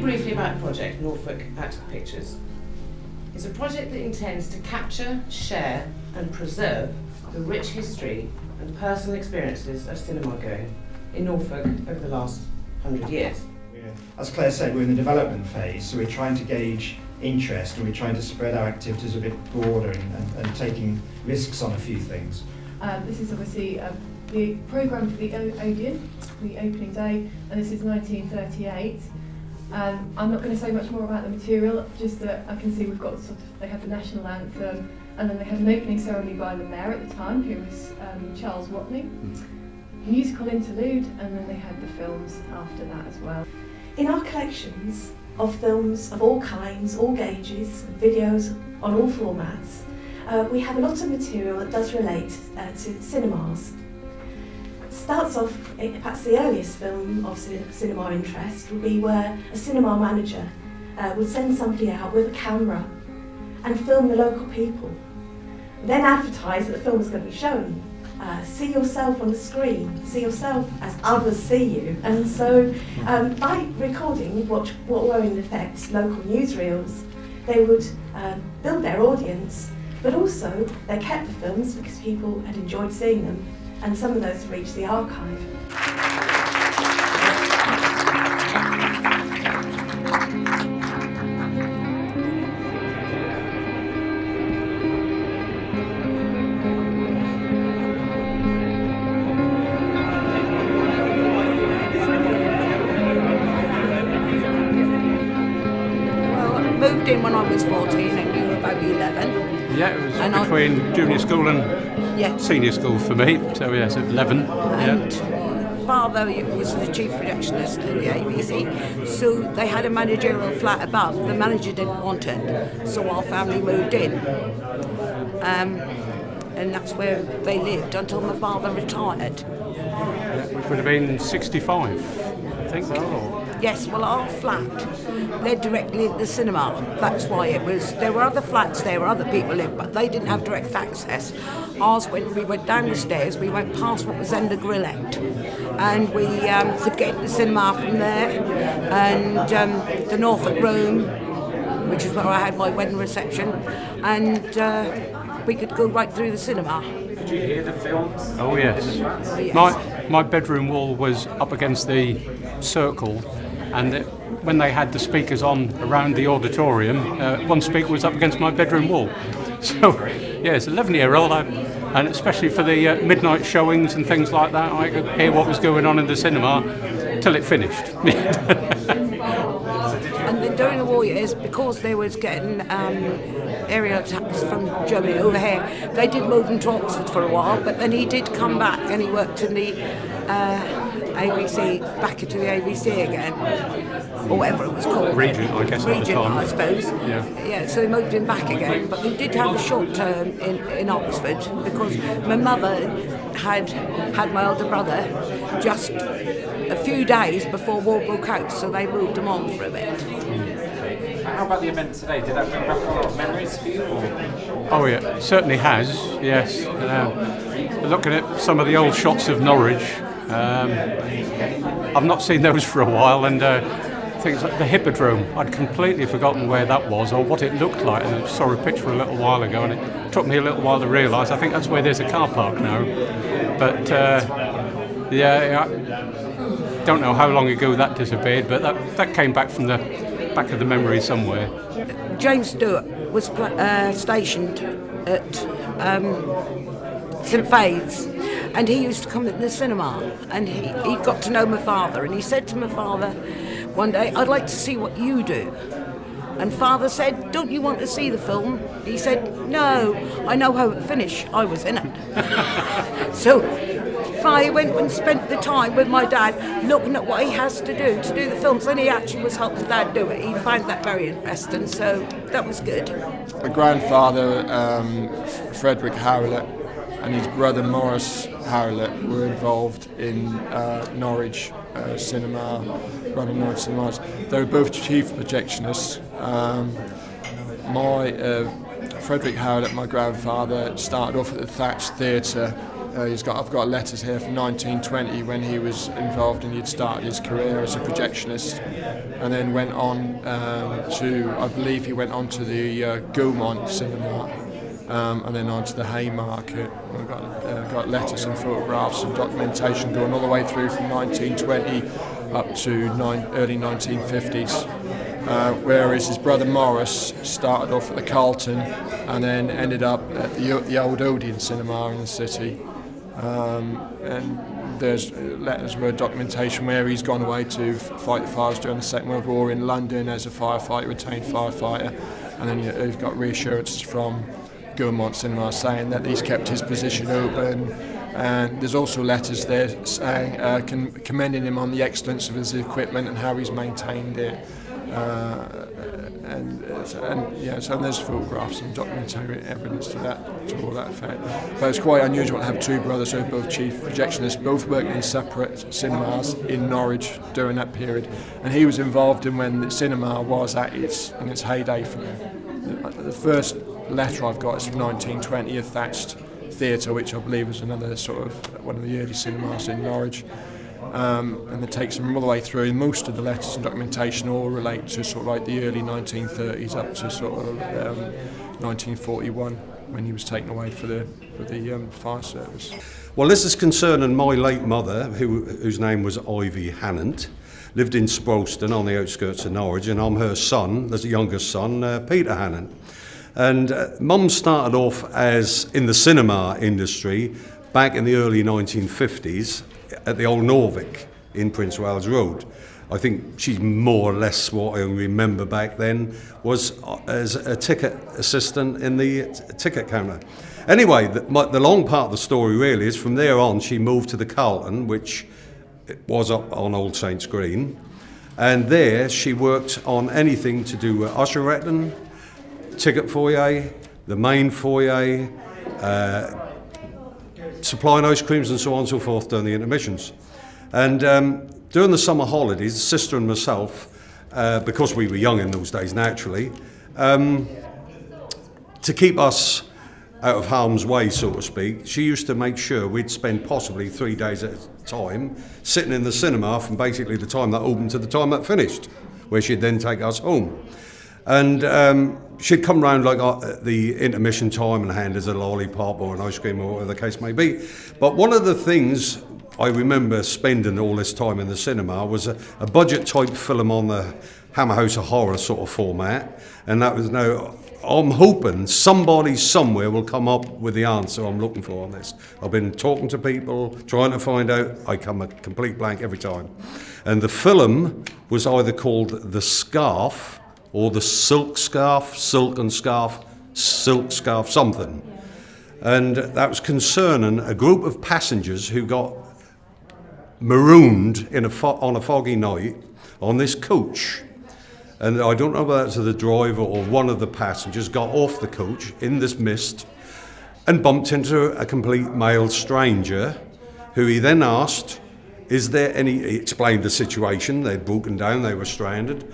briefly about the project, Norfolk Active Pictures. It's a project that intends to capture, share and preserve the rich history and personal experiences of cinema going in Norfolk over the last 100 years. As Claire said, we're in the development phase, so we're trying to gauge interest and we're trying to spread our activities a bit broader and taking risks on a few things. This is obviously the programme for the Odeon, the opening day, and this is 1938. I'm not going to say much more about the material, just that I can see we've got they have the national anthem, and then they had an opening ceremony by the mayor at the time, who was Charles Watney, musical interlude, and then they had the films after that as well. In our collections of films of all kinds, all gauges, videos on all formats, we have a lot of material that does relate to cinemas. Starts off, perhaps the earliest film of cinema interest would be where a cinema manager would send somebody out with a camera and film the local people, then advertise that the film was going to be shown. See yourself on the screen, see yourself as others see you. And so by recording what were in effect local newsreels, they would build their audience, but also they kept the films because people had enjoyed seeing them, and some of those reached the archive. Moved in when I was 14 and you were about 11. Yeah, it was between junior school and senior school for me, so yes, at 11. And father was the chief projectionist at the ABC, so they had a managerial flat above. The manager didn't want it, so our family moved in. And that's where they lived until my father retired. Which would have been 65, I think. Yes, well, our flat led directly into the cinema. That's why it was. There were other flats there where other people lived, but they didn't have direct access. Ours, when we went down the stairs, we went past what was then the Grillette, and we could get into the cinema from there, and the Norfolk Room, which is where I had my wedding reception, and we could go right through the cinema. Could you hear the films? Oh yes. Oh, yes. My bedroom wall was up against the circle, and when they had the speakers on around the auditorium, one speaker was up against my bedroom wall. So, yes, 11-year-old, and especially for the midnight showings and things like that, I could hear what was going on in the cinema till it finished. And then during the war years, because they was getting aerial attacks from Germany over here, they did move him to Oxford for a while, but then he did come back and he worked in the ABC, back into the ABC again, or whatever it was called. Regent, I guess, Regent, at the time. I suppose. Yeah, so they moved him back again, but they did have a short term in Oxford because my mother had my older brother just a few days before war broke out, so they moved him on for a bit. How about the event today? Did that bring back a lot of memories for you? Or? Oh yeah, it certainly has, yes. Looking at some of the old shots of Norwich, I've not seen those for a while, and things like the Hippodrome, I'd completely forgotten where that was or what it looked like, and I saw a picture a little while ago, and it took me a little while to realise. I think that's where there's a car park now. But I don't know how long ago that disappeared, but that came back from the back of the memory somewhere. James Stewart was stationed at St Faith's, and he used to come in the cinema, and he got to know my father, and he said to my father one day, "I'd like to see what you do." And father said, "Don't you want to see the film?" He said, "No, I know how it finished. I was in it." So I went and spent the time with my dad looking at what he has to do the films, and he actually was helping dad do it. He found that very interesting, so that was good. My grandfather, Frederick Howlett, and his brother Morris Howlett were involved in Norwich cinema, running Norwich cinemas. They were both chief projectionists. Frederick Howlett, my grandfather, started off at the Thatched Theatre I've got letters here from 1920 when he was involved and he'd started his career as a projectionist, and then went on I believe he went on to the Gaumont cinema, and then on to the Haymarket. We've got letters and photographs and documentation going all the way through from 1920 up to early 1950s. Whereas his brother Morris started off at the Carlton and then ended up at the old Odeon cinema in the city. And there's letters with documentation where he's gone away to fight the fires during the Second World War in London as a firefighter, retained firefighter, and then he's got reassurances from Gaumont Cinema saying that he's kept his position open. And there's also letters there saying commending him on the excellence of his equipment and how he's maintained it. So there's photographs and documentary evidence to all that effect. But it's quite unusual to have two brothers who are both chief projectionists, both working in separate cinemas in Norwich during that period. And he was involved in when the cinema was in its heyday. The first letter I've got is from 1920, a thatched theatre, which I believe was another sort of one of the early cinemas in Norwich. And it takes them all the way through. Most of the letters and documentation all relate to sort of like the early 1930s up to sort of 1941 when he was taken away for the fire service. Well, this is concerning my late mother, whose name was Ivy Hannant, lived in Sproston on the outskirts of Norwich, and I'm her son, there's a youngest son, Peter Hannant. And Mum started off as in the cinema industry back in the early 1950s at the old Norvik in Prince Wales Road. I think she's more or less what I remember back then was as a ticket assistant in the ticket counter. Anyway, the long part of the story really is from there on she moved to the Carlton, which was up on Old Saints Green, and there she worked on anything to do with usheretting, ticket foyer, the main foyer, supplying ice creams and so on and so forth during the intermissions. And during the summer holidays, sister and myself, because we were young in those days naturally, to keep us out of harm's way, so to speak, she used to make sure we'd spend possibly 3 days at a time sitting in the cinema from basically the time that opened to the time that finished, where she'd then take us home. And she'd come round like the intermission time and hand us a lollipop or an ice cream or whatever the case may be. But one of the things I remember spending all this time in the cinema was a budget type film on the Hammer House of Horror sort of format. And that was now, I'm hoping somebody somewhere will come up with the answer I'm looking for on this. I've been talking to people, trying to find out. I come a complete blank every time. And the film was either called The Scarf or The Silk Scarf, Silken Scarf, Silk Scarf something. And that was concerning a group of passengers who got marooned on a foggy night on this coach. And I don't know whether that's the driver or one of the passengers got off the coach in this mist and bumped into a complete male stranger who he then asked, he explained the situation, they'd broken down, they were stranded.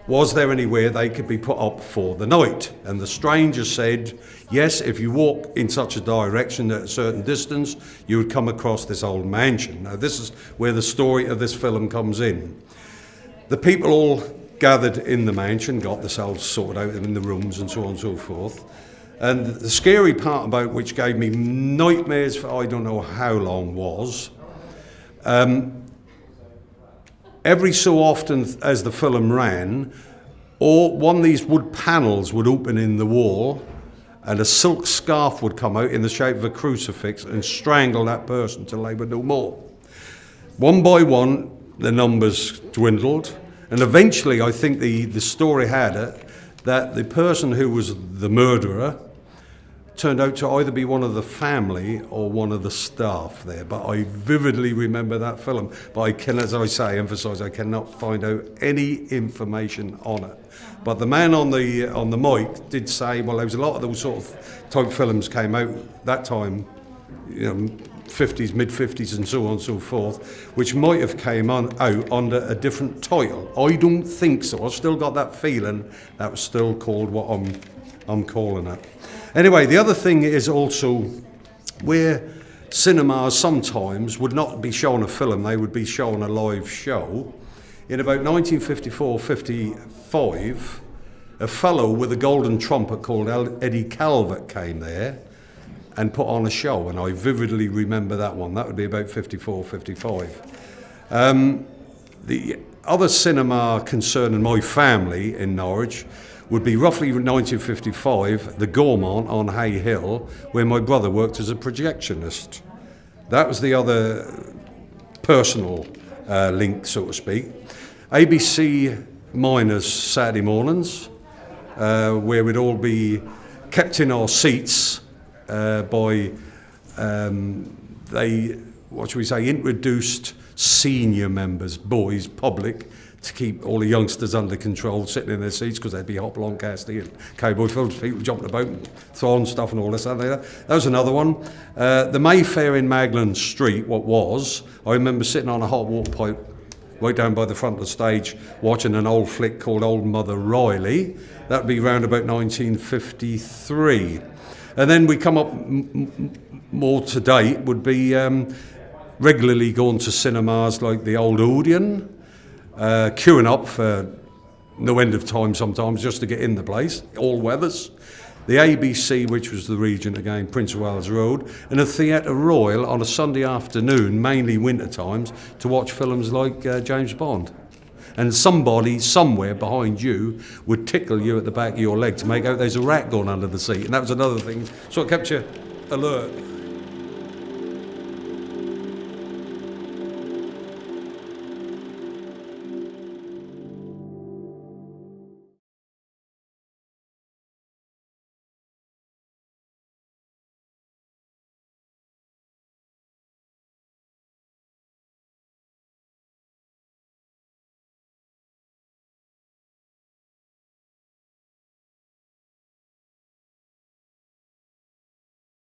Was there anywhere they could be put up for the night? And the stranger said, yes, if you walk in such a direction at a certain distance, you would come across this old mansion. Now, this is where the story of this film comes in. The people all gathered in the mansion, got themselves sorted out in the rooms and so on and so forth. And the scary part about which gave me nightmares for I don't know how long was, every so often as the film ran, or one of these wood panels would open in the wall and a silk scarf would come out in the shape of a crucifix and strangle that person till they were no more. One by one, the numbers dwindled, and eventually I think the story had it that the person who was the murderer turned out to either be one of the family or one of the staff there. But I vividly remember that film. But I can, as I say, emphasise, I cannot find out any information on it. But the man on the mic did say, well, there was a lot of those sort of type films came out that time, 50s, mid-50s and so on and so forth, which might have came out under a different title. I don't think so. I've still got that feeling that was still called what I'm calling it. Anyway, the other thing is also we're cinemas sometimes would not be showing a film, they would be showing a live show. In about 1954-55, a fellow with a golden trumpet called Eddie Calvert came there and put on a show, and I vividly remember that one. That would be about 54-55. The other cinema concerning my family in Norwich would be roughly 1955, the Gaumont on Hay Hill, where my brother worked as a projectionist. That was the other personal link, so to speak. ABC Miners Saturday mornings, where we'd all be kept in our seats by introduced senior members, boys, public, to keep all the youngsters under control, sitting in their seats, because they'd be Hopalong, Cassidy and cowboy films, people jumping about and throwing stuff and all this. That was another one. The Mayfair in Magdalen Street, I remember sitting on a hot water pipe right down by the front of the stage, watching an old flick called Old Mother Riley. That'd be round about 1953. And then we come up more to date, would be regularly going to cinemas like the Old Odeon, queuing up for no end of time sometimes just to get in the place, all weathers. The ABC, which was the Regent again, Prince of Wales Road, and a Theatre Royal on a Sunday afternoon, mainly winter times, to watch films like James Bond. And somebody somewhere behind you would tickle you at the back of your leg to make out there's a rat gone under the seat, and that was another thing, so it kept you alert.